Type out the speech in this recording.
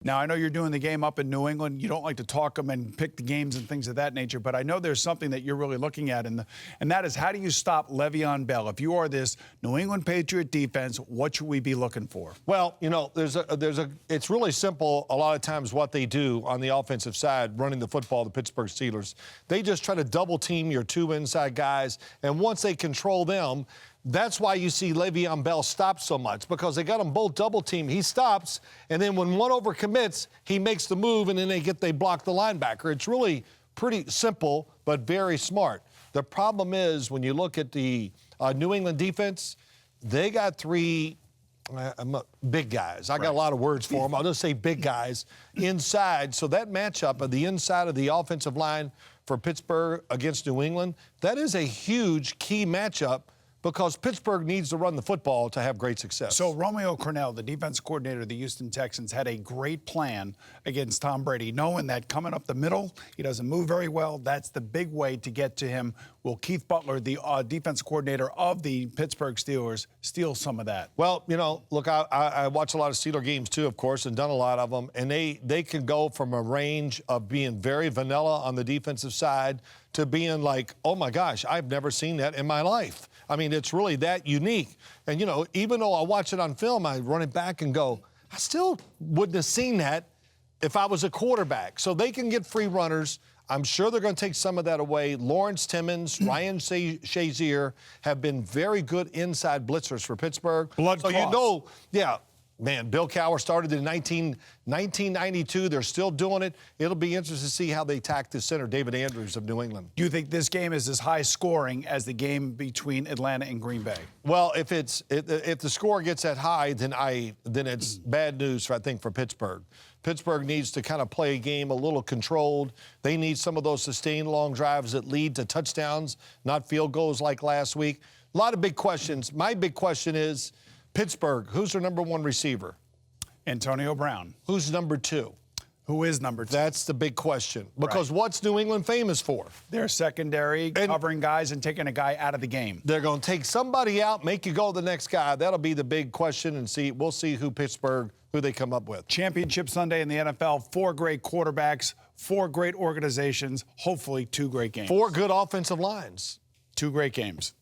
Now, I know you're doing the game up in New England. You don't like to talk them and pick the games and things of that nature, but I know there's something that you're really looking at, and that is, how do you stop Le'Veon Bell? If you are this New England Patriot defense, what should we be looking for? Well, you know, it's really simple a lot of times what they do on the offensive side, running the football, the Pittsburgh Steelers. They just try to double team your two inside guys, and once they control them, that's why you see Le'Veon Bell stop so much, because they got them both double team. He stops, and then when one overcommits, he makes the move, and then they block the linebacker. It's really pretty simple, but very smart. The problem is when you look at the New England defense, they got three big guys. I got a lot of words for them. I'll just say big guys inside. So that matchup of the inside of the offensive line for Pittsburgh against New England, that is a huge key matchup, because Pittsburgh needs to run the football to have great success. So Romeo Crennel, the defense coordinator of the Houston Texans, had a great plan against Tom Brady, knowing that coming up the middle, he doesn't move very well. That's the big way to get to him. Will Keith Butler, the defense coordinator of the Pittsburgh Steelers, steal some of that? Well, you know, look, I watch a lot of Steeler games too, of course, and done a lot of them, and they can go from a range of being very vanilla on the defensive side to being like, oh my gosh, I've never seen that in my life. I mean, it's really that unique. And, you know, even though I watch it on film, I run it back and go, I still wouldn't have seen that if I was a quarterback. So they can get free runners. I'm sure they're going to take some of that away. Lawrence Timmons, Ryan Shazier have been very good inside blitzers for Pittsburgh. Blood so clots. You know, yeah. Man, Bill Cowher started in 1992. They're still doing it. It'll be interesting to see how they tack the center, David Andrews of New England. Do you think this game is as high scoring as the game between Atlanta and Green Bay? Well, if the score gets that high, then it's bad news, I think, for Pittsburgh. Pittsburgh needs to kind of play a game a little controlled. They need some of those sustained long drives that lead to touchdowns, not field goals like last week. A lot of big questions. My big question is, Pittsburgh, who's their number one receiver? Antonio Brown. Who's number two? Who is number two? That's the big question. Because what's New England famous for? Their secondary, covering guys and taking a guy out of the game. They're going to take somebody out, make you go to the next guy. That'll be the big question, and we'll see who they come up with. Championship Sunday in the NFL, 4 great quarterbacks, 4 great organizations, hopefully 2 great games. 4 good offensive lines. 2 great games.